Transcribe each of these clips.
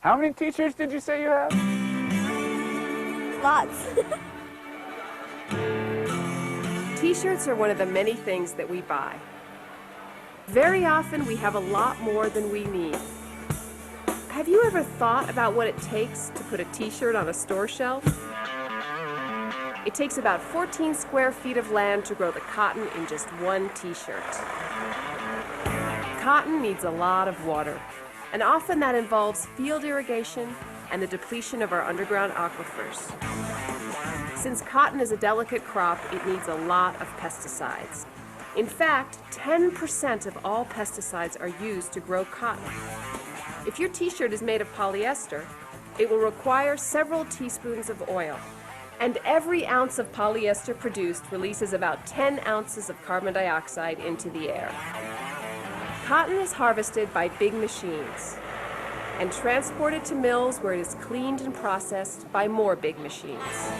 How many t-shirts did you say you have? Lots. T-shirts are one of the many things that we buy. Very often we have a lot more than we need. Have you ever thought about what it takes to put a t-shirt on a store shelf? It takes about 14 square feet of land to grow the cotton in just one t-shirt. Cotton needs a lot of water, and often that involves field irrigation and the depletion of our underground aquifers. Since cotton is a delicate crop, it needs a lot of pesticides. In fact, 10% of all pesticides are used to grow cotton. If your t-shirt is made of polyester, it will require several teaspoons of oil. And every ounce of polyester produced releases about 10 ounces of carbon dioxide into the air. Cotton is harvested by big machines and transported to mills where it is cleaned and processed by more big machines,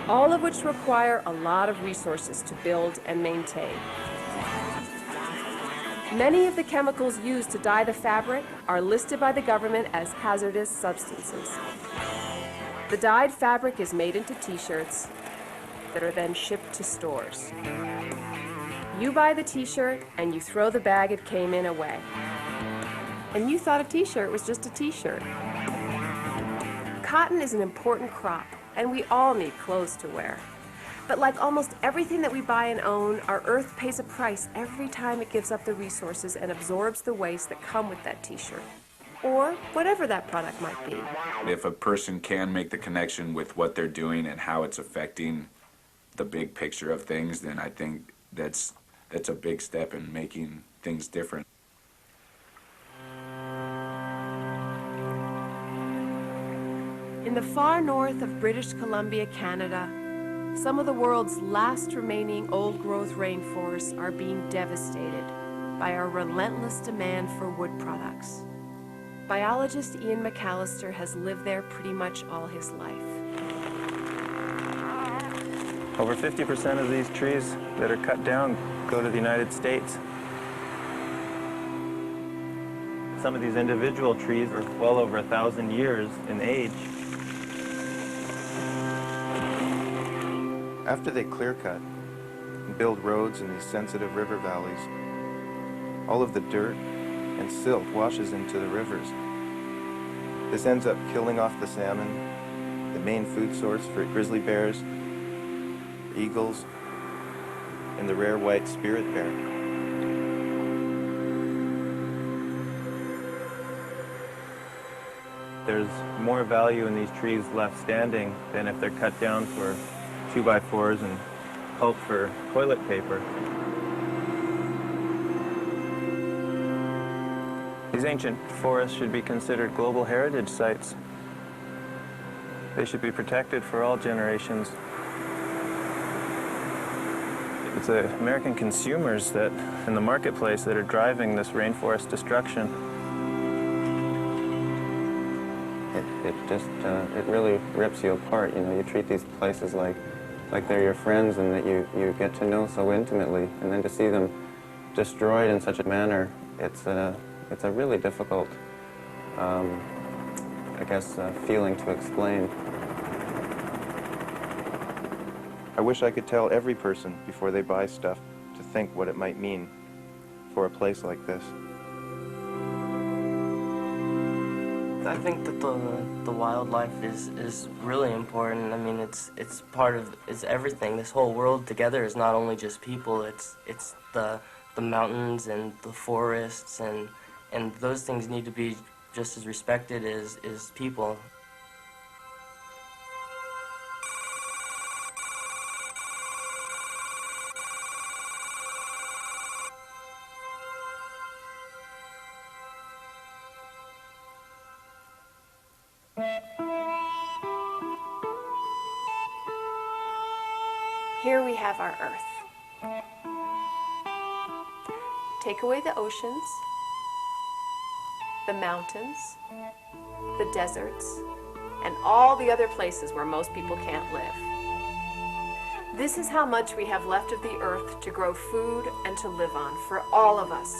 all of which require a lot of resources to build and maintain. Many of the chemicals used to dye the fabric are listed by the government as hazardous substances. The dyed fabric is made into t-shirts that are then shipped to stores. You buy the t-shirt and you throw the bag it came in away. And you thought a t-shirt was just a t-shirt. Cotton is an important crop, and we all need clothes to wear. But like almost everything that we buy and own, our earth pays a price every time it gives up the resources and absorbs the waste that come with that t-shirt, or whatever that product might be. If a person can make the connection with what they're doing and how it's affecting the big picture of things, then I think that's a big step in making things different. In the far north of British Columbia, Canada, some of the world's last remaining old-growth rainforests are being devastated by our relentless demand for wood products. Biologist Ian McAllister has lived there pretty much all his life. Over 50% of these trees that are cut down go to the United States. Some of these individual trees are well over 1,000 years in age. After they clear cut and build roads in these sensitive river valleys, all of the dirt and silt washes into the rivers. This ends up killing off the salmon, the main food source for grizzly bears, eagles, and the rare white spirit bear. There's more value in these trees left standing than if they're cut down for 2x4s and pulp for toilet paper. These ancient forests should be considered global heritage sites. They should be protected for all generations. It's the American consumers that, in the marketplace, that are driving this rainforest destruction. It really rips you apart. You know, you treat these places like they're your friends and that you get to know so intimately, and then to see them destroyed in such a manner, it's a really difficult, I guess, feeling to explain. I wish I could tell every person before they buy stuff to think what it might mean for a place like this. I think that the wildlife is really important. I mean, it's everything. This whole world together is not only just people. It's the mountains and the forests and those things need to be just as respected as people. Here we have our Earth. Take away the oceans, the mountains, the deserts, and all the other places where most people can't live. This is how much we have left of the Earth to grow food and to live on for all of us.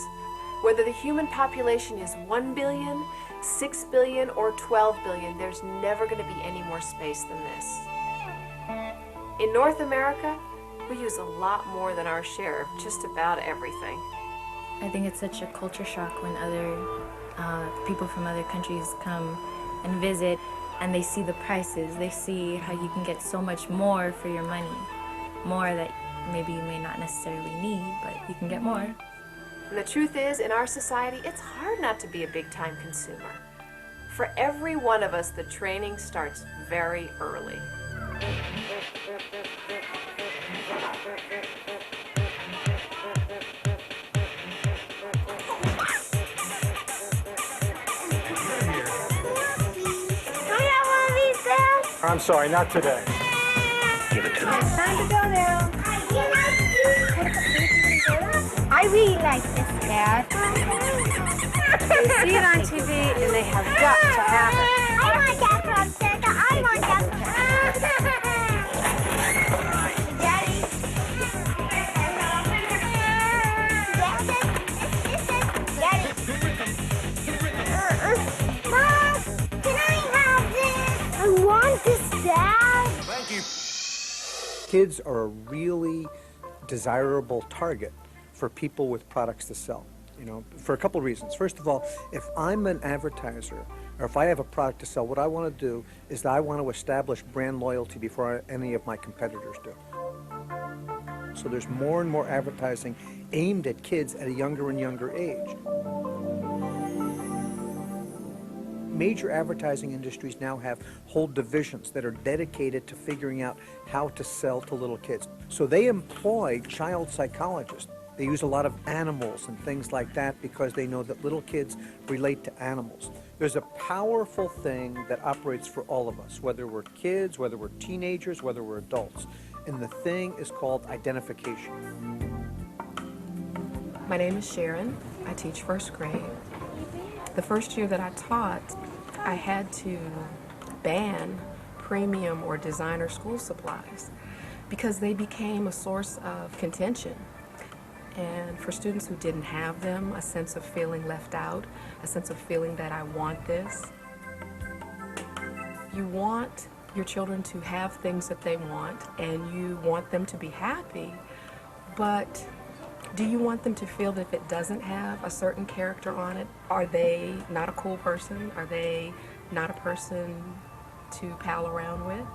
Whether the human population is 1 billion, 6 billion or 12 billion, there's never going to be any more space than this. In North America, we use a lot more than our share of just about everything. I think it's such a culture shock when other people from other countries come and visit and they see the prices. They see how you can get so much more for your money. More that maybe you may not necessarily need, but you can get more. And the truth is, in our society, it's hard not to be a big-time consumer. For every one of us, the training starts very early. I'm sorry, not today. Give it to me. It's time to go now. I really like this, Dad. They see it on TV and they have got to have it. I want that from Santa. I want that from Daddy. Mom, can I have this? I want this, Dad. Thank you. Kids are a really desirable target for people with products to sell, you know, for a couple of reasons. First of all, if I'm an advertiser or if I have a product to sell, what I want to do is that I want to establish brand loyalty before any of my competitors do. So there's more and more advertising aimed at kids at a younger and younger age. Major advertising industries now have whole divisions that are dedicated to figuring out how to sell to little kids. So they employ child psychologists. They use a lot of animals and things like that because they know that little kids relate to animals. There's a powerful thing that operates for all of us, whether we're kids, whether we're teenagers, whether we're adults. And the thing is called identification. My name is Sharon. I teach first grade. The first year that I taught, I had to ban premium or designer school supplies because they became a source of contention. And for students who didn't have them, a sense of feeling left out, a sense of feeling that I want this. You want your children to have things that they want, and you want them to be happy, but do you want them to feel that if it doesn't have a certain character on it, are they not a cool person? Are they not a person to pal around with?